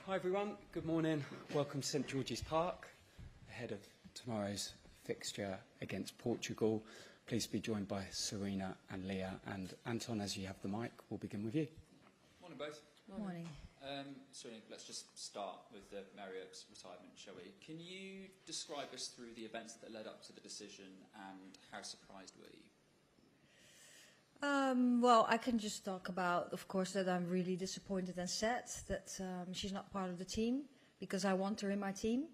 Hi everyone, good morning. Welcome to St George's Park, ahead of tomorrow's fixture against Portugal. Please be joined by Sarina and Leah. And Anton, as you have the mic, we'll begin with you. Morning both. Morning. Sarina, let's just start with the Marriott's retirement, shall we? Can you describe us through the events that led up to the decision and how surprised were you? Well, I can just talk about, of course, that I'm really disappointed and sad that she's not part of the team. because I want her in my team.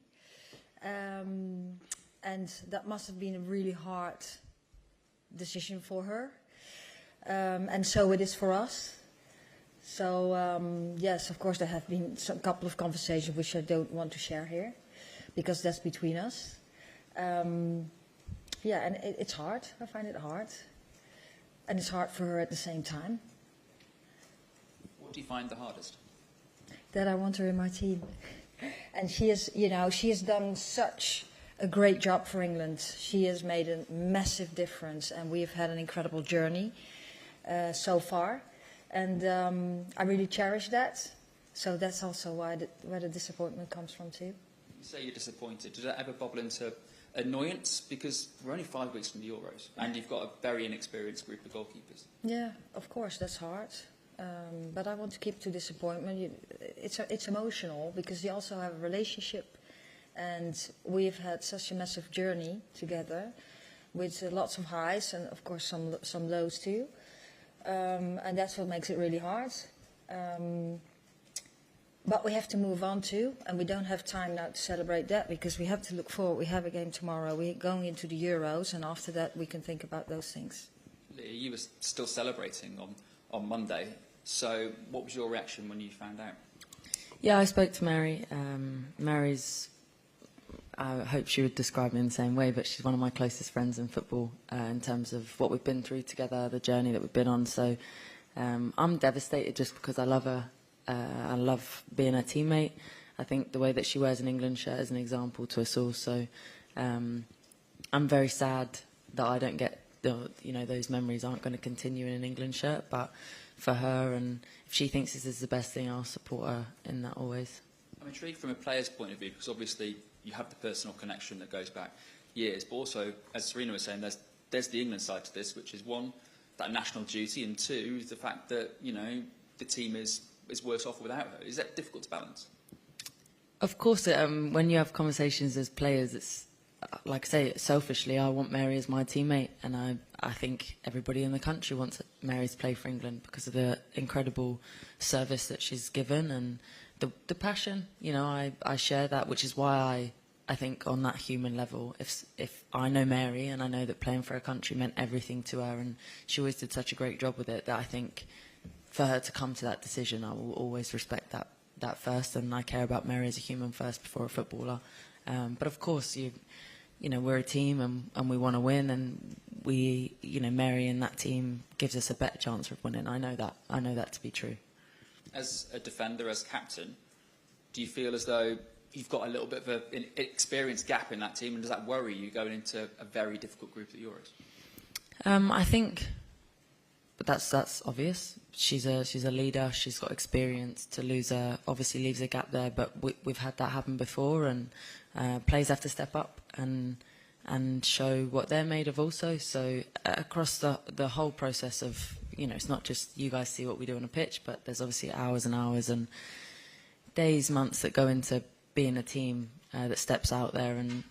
And that must have been a really hard decision for her. And so it is for us. So, yes, of course, there have been a couple of conversations which I don't want to share here, because that's between us. Yeah, and it's hard. I find it hard. And it's hard for her at the same time. What do you find the hardest? That I want her in my team. And she is, you know, she has done such a great job for England. She has made a massive difference, and we have had an incredible journey so far. And I really cherish that. So that's also where the disappointment comes from too. You say you're disappointed. Did that ever bubble into annoyance? Because we're only 5 weeks from the Euros, and you've got a very inexperienced group of goalkeepers. Yeah, of course, that's hard. But I want to keep to disappointment. It's emotional, because you also have a relationship, and we've had such a massive journey together, with lots of highs and of course some lows too. And that's what makes it really hard. But we have to move on too, and we don't have time now to celebrate that, because we have to look forward. We have a game tomorrow. We're going into the Euros, and after that we can think about those things. Leah, you were still celebrating on Monday. So what was your reaction when you found out? Yeah, I spoke to Mary. Mary's, I hope she would describe me in the same way, but she's one of my closest friends in football in terms of what we've been through together, the journey that we've been on. So I'm devastated just because I love her. I love being her teammate. I think the way that she wears an England shirt is an example to us all. So I'm very sad that I don't get, those memories aren't going to continue in an England shirt. But for her, and if she thinks this is the best thing, I'll support her in that always. I'm intrigued from a player's point of view, because obviously you have the personal connection that goes back years, but also, as Sarina was saying, there's the England side to this, which is one, that national duty, and two, the fact that, the team is worse off without her. Is that difficult to balance? Of course, when you have conversations as players, it's, like I say, selfishly, I want Mary as my teammate, and I think everybody in the country wants Mary to play for England because of the incredible service that she's given and the passion. I share that, which is why I think on that human level, if I know Mary and I know that playing for her country meant everything to her, and she always did such a great job with it, that I think for her to come to that decision, I will always respect that first, and I care about Mary as a human first before a footballer. But of course, we're a team and we want to win, and Mary and that team gives us a better chance of winning. I know that to be true. As a defender, as captain, do you feel as though you've got a little bit of an experience gap in that team, and does that worry you going into a very difficult group at Euros? I think, but that's obvious. She's a leader. She's got experience. To lose her obviously leaves a gap there, but we've had that happen before, and players have to step up and show what they're made of also. So across the whole process of, it's not just you guys see what we do on a pitch, but there's obviously hours and hours and days, months that go into being a team that steps out there, and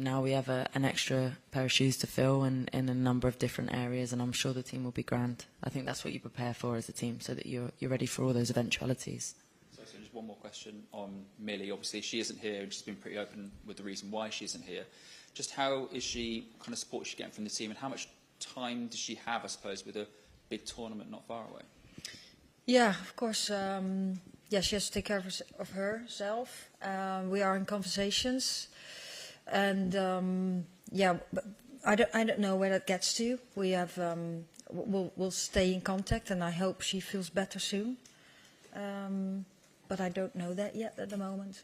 now we have an extra pair of shoes to fill in a number of different areas, and I'm sure the team will be grand. I think that's what you prepare for as a team, so that you're ready for all those eventualities. So just one more question on Millie. Obviously she isn't here, and she's been pretty open with the reason why she isn't here. Just how is she, kind of support is she getting from the team, and how much time does she have, I suppose, with a big tournament not far away? Yeah, of course. Yeah, she has to take care of herself. We are in conversations, and but I don't know where that gets to. We have we'll stay in contact, and I hope she feels better soon. But I don't know that yet at the moment.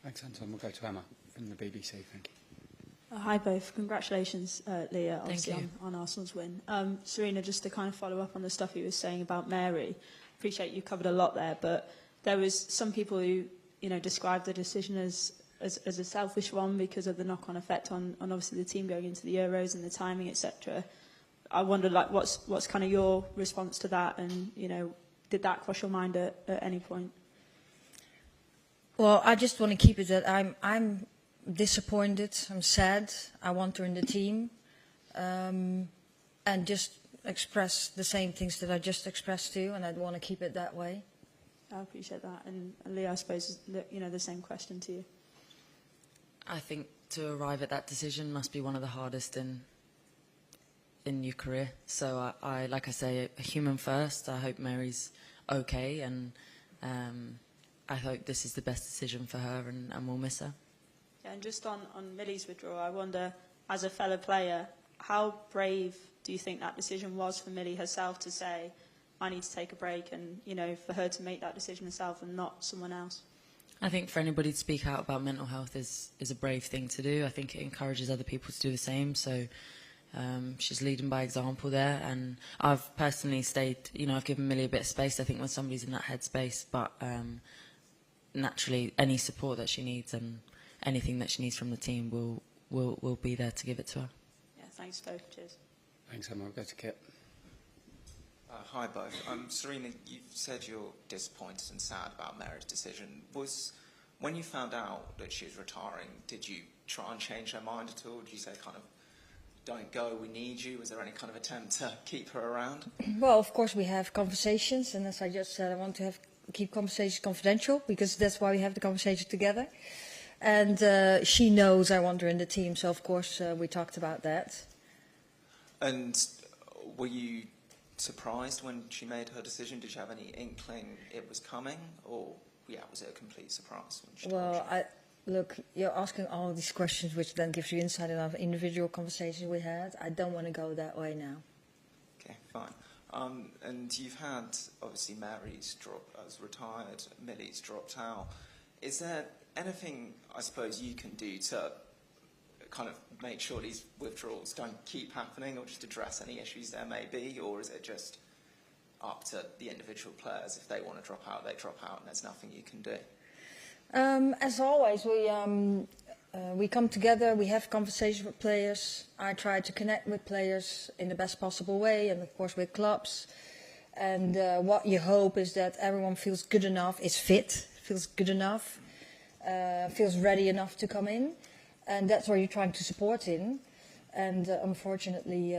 Thanks, Anton. We'll go to Emma from the BBC. Thank you. Hi both. Congratulations, Leah, obviously Thank you. on Arsenal's win. Sarina, just to kind of follow up on the stuff you were saying about Mary, appreciate you covered a lot there, but there was some people who, described the decision as a selfish one because of the knock-on effect on obviously the team going into the Euros and the timing, etc. I wondered, what's kind of your response to that, and, did that cross your mind at any point? Well, I just want to keep it that I'm disappointed, I'm sad, I want her in the team, and just express the same things that I just expressed to you, and I want to keep it that way. I appreciate that. And Lee, I suppose, the same question to you. I think to arrive at that decision must be one of the hardest in your career. So I like I say, a human first. I hope Mary's okay, and I hope this is the best decision for her, and we'll miss her. Yeah, and just on Millie's withdrawal, I wonder, as a fellow player, how brave do you think that decision was for Millie herself to say, I need to take a break, and for her to make that decision herself and not someone else? I think for anybody to speak out about mental health is a brave thing to do. I think it encourages other people to do the same. So she's leading by example there, and I've personally stayed. I've given Millie a bit of space. I think when somebody's in that headspace, but naturally, any support that she needs and anything that she needs from the team will be there to give it to her. Yeah, thanks both. Cheers. Thanks, Emma. I'll go to Kit. Hi both. Sarina, you've said you're disappointed and sad about Mary's decision. When you found out that she was retiring, did you try and change her mind at all? Did you say kind of, don't go, we need you? Was there any kind of attempt to keep her around? Well, of course we have conversations, and as I just said, I want to keep conversations confidential, because that's why we have the conversation together. And she knows I want her in the team, so of course we talked about that. And were you surprised when she made her decision? Did you have any inkling it was coming, or was it a complete surprise when she told you? Look, you're asking all these questions, which then gives you insight in our individual conversations we had. I don't want to go that way now. Okay, fine. And you've had, obviously, Mary's has retired, Millie's dropped out. Is there anything, I suppose, you can do to kind of make sure these withdrawals don't keep happening, or just address any issues there may be, or is it just up to the individual players? If they want to drop out, they drop out, and there's nothing you can do? As always, we come together, we have conversations with players. I try to connect with players in the best possible way, and of course with clubs. And what you hope is that everyone feels good enough, is fit, feels good enough, feels ready enough to come in. And that's what you're trying to support in. And unfortunately,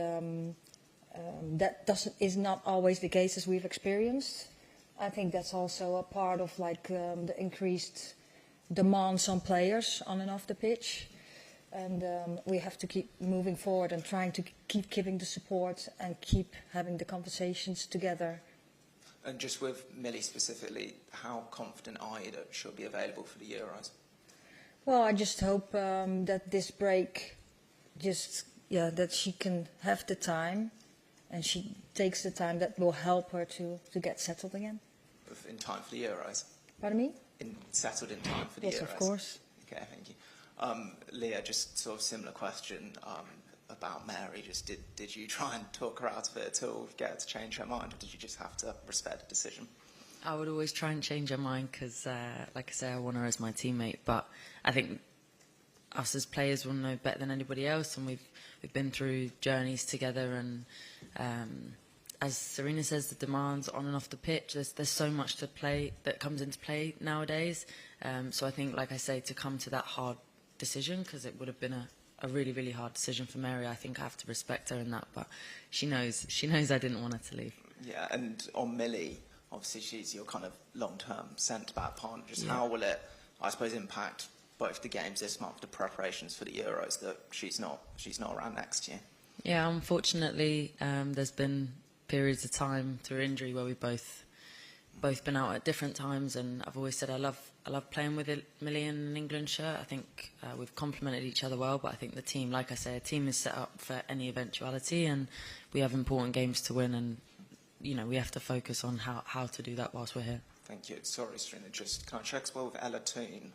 that is not always the case as we've experienced. I think that's also a part of the increased demands on players on and off the pitch. And we have to keep moving forward and trying to keep giving the support and keep having the conversations together. And just with Millie specifically, how confident are you that she'll be available for the Euros? Well, I just hope that this break, that she can have the time, and she takes the time that will help her to get settled again. In time for the Euros? Pardon me? Settled in time for the Euros? Yes, of course. Okay, thank you. Leah, just sort of similar question about Mary. Just did you try and talk her out of it at all, get her to change her mind, or did you just have to respect the decision? I would always try and change her mind because, like I say, I want her as my teammate. But I think us as players will know better than anybody else, and we've been through journeys together. And as Sarina says, the demands on and off the pitch, there's so much to play that comes into play nowadays. So I think, like I say, to come to that hard decision, because it would have been a really, really hard decision for Mary, I think I have to respect her in that. But she knows I didn't want her to leave. Yeah, and on Millie, obviously she's your kind of long-term centre-back partner. Just how will it, I suppose, impact both the games this month, the preparations for the Euros, that she's not around next year? Yeah, unfortunately, there's been periods of time through injury where we've both been out at different times, and I've always said I love playing with Millie in an England shirt. I think we've complemented each other well, but I think the team, like I say, a team is set up for any eventuality, and we have important games to win, and we have to focus on how to do that whilst we're here. Thank you. Sorry, Sarina, just can I check as well with Ella Toon?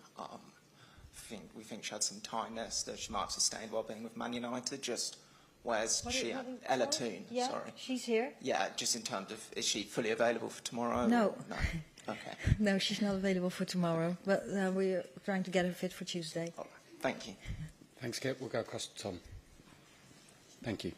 We think she had some tiredness that she might have sustained while being with Man United. Just where's she at? Ella Toon, yeah, sorry. She's here. Yeah, just in terms of, is she fully available for tomorrow? No. Or no? Okay. No, she's not available for tomorrow, but we're trying to get her fit for Tuesday. All right. Thank you. Thanks, Kit. We'll go across to Tom. Thank you.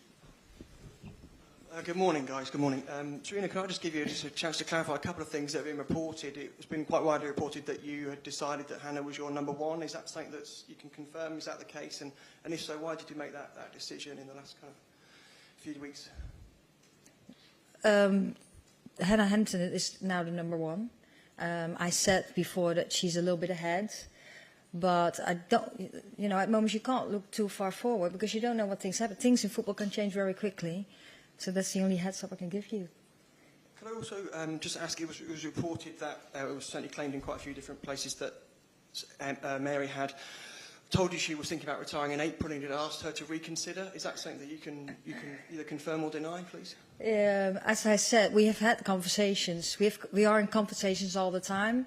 Good morning, guys. Good morning. Sarina, can I just give you a chance to clarify a couple of things that have been reported? It's been quite widely reported that you had decided that Hannah was your number one. Is that something that you can confirm? Is that the case? And if so, why did you make that decision in the last kind of few weeks? Hannah Hampton is now the number one. I said before that she's a little bit ahead, but I don't, at moments you can't look too far forward because you don't know what things happen. Things in football can change very quickly, so that's the only heads up I can give you. Could I also just ask, it was reported that, it was certainly claimed in quite a few different places that Mary had told you she was thinking about retiring in April and had asked her to reconsider. Is that something that you can either confirm or deny, please? As I said, we have had conversations. We are in conversations all the time.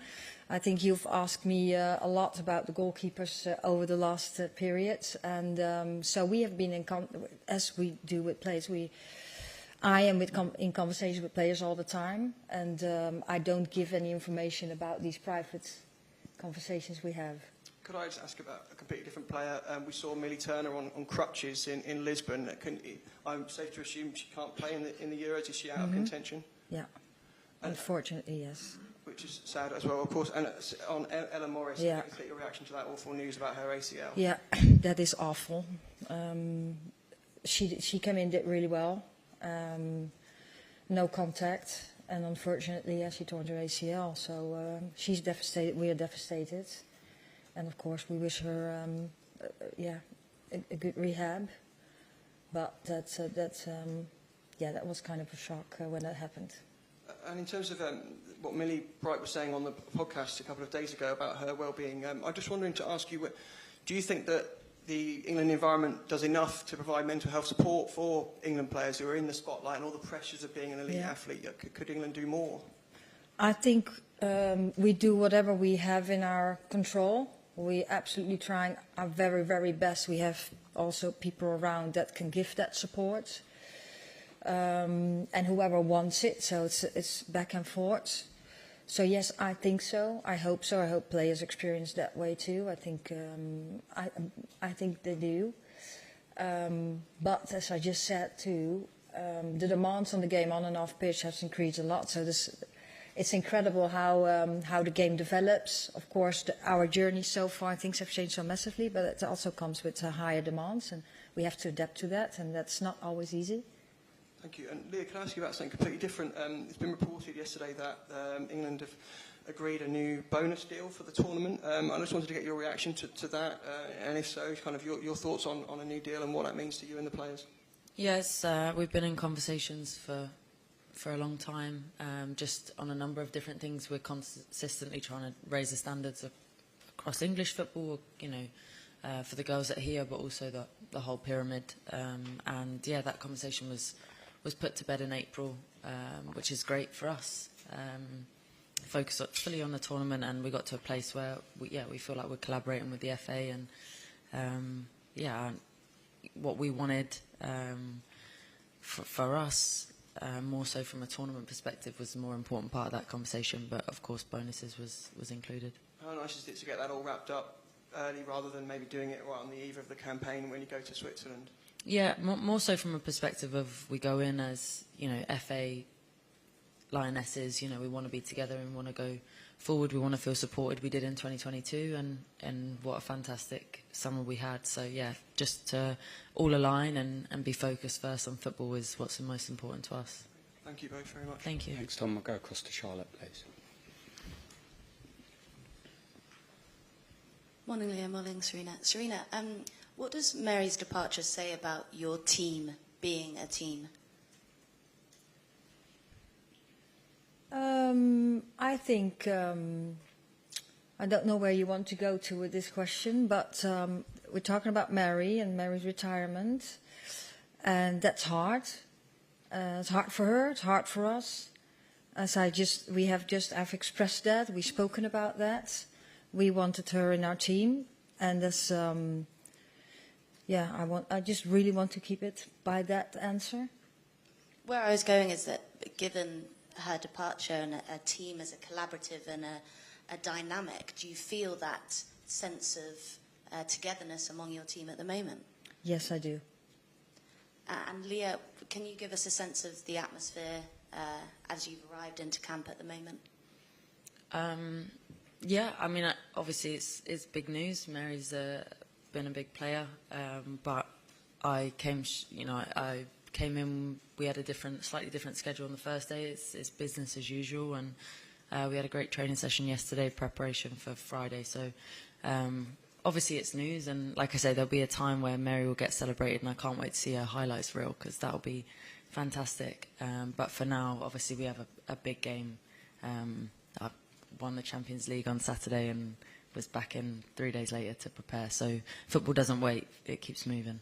I think you've asked me a lot about the goalkeepers over the last period, and so we have been as we do with players. I am in conversation with players all the time, and I don't give any information about these private conversations we have. Could I just ask about a completely different player? We saw Millie Turner on crutches in Lisbon. I'm safe to assume she can't play in the Euros. Is she out of contention? Yeah, unfortunately, yes. Which is sad as well, of course. And on Ella Morris, yeah. I can get your reaction to that awful news about her ACL. Yeah, that is awful. She came in, did really well. No contact, and unfortunately, she tore her ACL. So she's devastated. We are devastated. And of course, we wish her, a good rehab. But that was kind of a shock when that happened. And in terms of what Millie Bright was saying on the podcast a couple of days ago about her well-being, I'm just wondering to ask you, do you think that the England environment does enough to provide mental health support for England players who are in the spotlight and all the pressures of being an elite athlete? Could England do more? I think we do whatever we have in our control. We absolutely trying our very, very best. We have also people around that can give that support, and whoever wants it. So it's back and forth. So yes, I think so. I hope so. I hope players experience that way too. I think they do. But as I just said too, the demands on the game on and off pitch has increased a lot. So it's incredible how the game develops. Of course, our journey so far, things have changed so massively, but it also comes with higher demands, and we have to adapt to that, and that's not always easy. Thank you. And Leah, can I ask you about something completely different? It's been reported yesterday that England have agreed a new bonus deal for the tournament. I just wanted to get your reaction to that, and if so, kind of your thoughts on a new deal and what that means to you and the players. Yes, we've been in conversations for a long time, just on a number of different things. We're consistently trying to raise the standards across English football, for the girls that are here, but also the whole pyramid. And yeah, that conversation was put to bed in April, which is great for us. Focus fully on the tournament, and we got to a place where we feel like we're collaborating with the FA, and what we wanted for us. More so from a tournament perspective was the more important part of that conversation, but of course bonuses was included. How nice is it to get that all wrapped up early rather than maybe doing it right on the eve of the campaign when you go to Switzerland? Yeah, more so from a perspective of we go in as, FA Lionesses, we want to be together and want to go forward, we want to feel supported. We did in 2022, and what a fantastic summer we had. So yeah, just to all align and be focused first on football is what's the most important to us. Thank you both very much. Thank you. Thanks, Tom. We'll go across to Charlotte, please. Morning, Leah. Morning, Sarina. Sarina, what does Mary's departure say about your team being a team? I think, I don't know where you want to go to with this question, but we're talking about Mary and Mary's retirement, and that's hard. It's hard for her, it's hard for us. I've expressed that, we've spoken about that. We wanted her in our team, and that's, I just really want to keep it by that answer. Where I was going is that given her departure and a team as a collaborative and a dynamic, do you feel that sense of togetherness among your team at the moment? Yes, I do. And Leah, can you give us a sense of the atmosphere as you've arrived into camp at the moment? Yeah, I mean, obviously it's big news. Mary's been a big player, but I came in. We had a slightly different schedule on the first day. It's business as usual, and We had a great training session yesterday, preparation for Friday. So obviously it's news, and like I say, there'll be a time where Mary will get celebrated, and I can't wait to see her highlights reel, because that'll be fantastic. But for now, obviously we have a big game. I won the Champions League on Saturday and was back in 3 days later to prepare. So football doesn't wait, it keeps moving.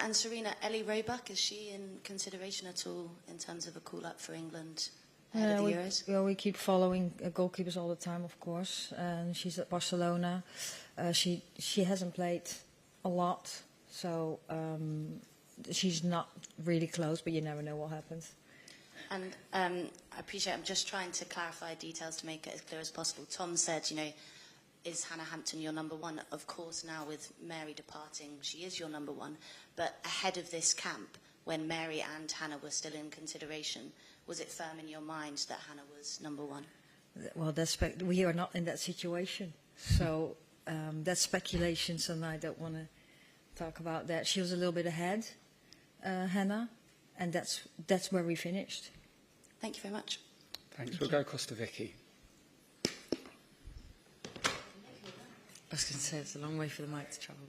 And Sarina, Ellie Roebuck, is she in consideration at all in terms of a call-up for England ahead of the Euros? We keep following goalkeepers all the time, of course. And she's at Barcelona. She hasn't played a lot, so she's not really close, but you never know what happens. And I appreciate, I'm just trying to clarify details to make it as clear as possible. Tom said, you know, is Hannah Hampton your number one? Of course, now with Mary departing, she is your number one. But ahead of this camp, when Mary and Hannah were still in consideration, was it firm in your mind that Hannah was number one? Well, we are not in that situation. So that's speculation, so I don't want to talk about that. She was a little bit ahead, Hannah, and that's where we finished. Thank you very much. Thanks. We'll go across to Vicky. I was going to say, it's a long way for the mic to travel.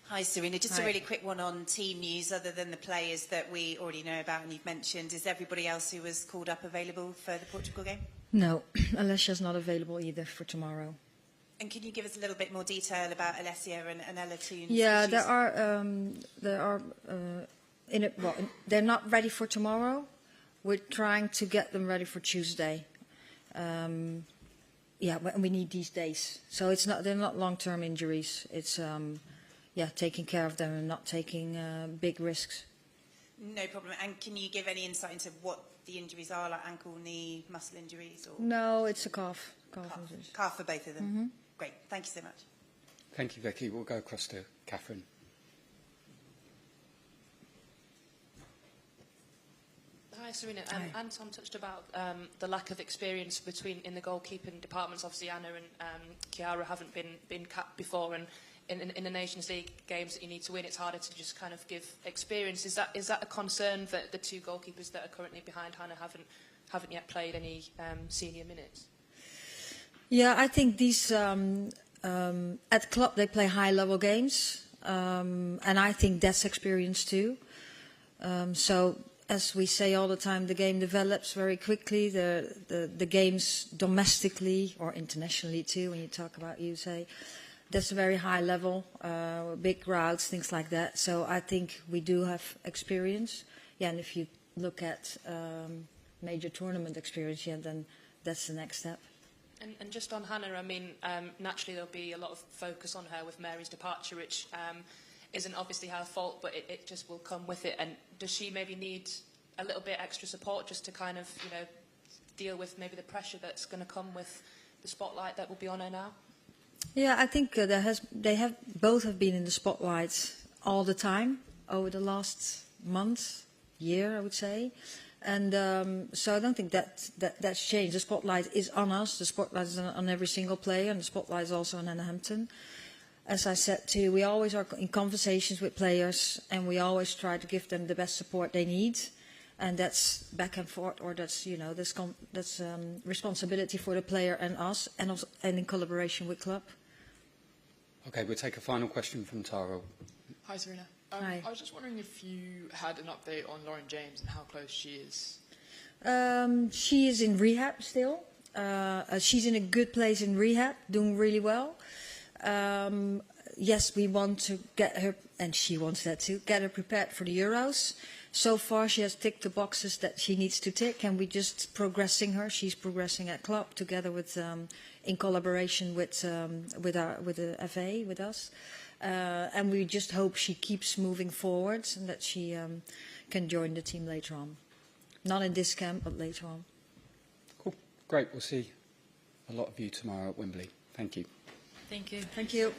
Hi, Sarina. Just Hi. a really quick one on team news, other than the players that we already know about and you've mentioned. Is everybody else who was called up available for the Portugal game? No, Alessia's not available either for tomorrow. And can you give us a little bit more detail about Alessia and Ella Toons? Yeah, they're not ready for tomorrow. We're trying to get them ready for Tuesday. We need these days. So they're not long-term injuries. It's taking care of them and not taking big risks. No problem. And can you give any insight into what the injuries are, like ankle, knee, muscle injuries? Or No, it's a calf. Injuries. Calf for both of them. Mm-hmm. Great. Thank you so much. Thank you, Vicky. We'll go across to Catherine. Hi, Sarina. Hi. Anton touched about the lack of experience in the goalkeeping departments. Obviously, Anna and Chiara haven't been capped before, and in the Nations League games that you need to win, it's harder to just kind of give experience. Is that a concern that the two goalkeepers that are currently behind Hannah haven't yet played any senior minutes? Yeah, I think these at the club they play high-level games, and I think that's experience too. So as we say all the time, the game develops very quickly. The games domestically or internationally too, when you talk about USA, that's a very high level, big routes, things like that. So I think we do have experience. Yeah, and if you look at major tournament experience, then that's the next step. And just on Hannah, I mean, naturally there'll be a lot of focus on her with Mary's departure, which isn't obviously her fault, but it just will come with it. And does she maybe need a little bit extra support just to kind of, deal with maybe the pressure that's going to come with the spotlight that will be on her now? Yeah, I think both have been in the spotlight all the time over the last month, year, I would say. And so I don't think that's changed. The spotlight is on us. The spotlight is on every single player, and the spotlight is also on Hannah Hampton. As I said too, we always are in conversations with players, and we always try to give them the best support they need. And that's back and forth, or that's responsibility for the player and us, and also, and in collaboration with club. Okay, we'll take a final question from Tara. Hi, Sarina. Hi. I was just wondering if you had an update on Lauren James and how close she is. She is in rehab still. She's in a good place in rehab, doing really well. Yes, we want to get her, and she wants that too, get her prepared for the Euros. So far, she has ticked the boxes that she needs to tick, and we're just progressing her. She's progressing at club together with, in collaboration with the FA, with us. And we just hope she keeps moving forward and that she can join the team later on. Not in this camp, but later on. Cool. Great. We'll see a lot of you tomorrow at Wembley. Thank you. Thank you. Thank you.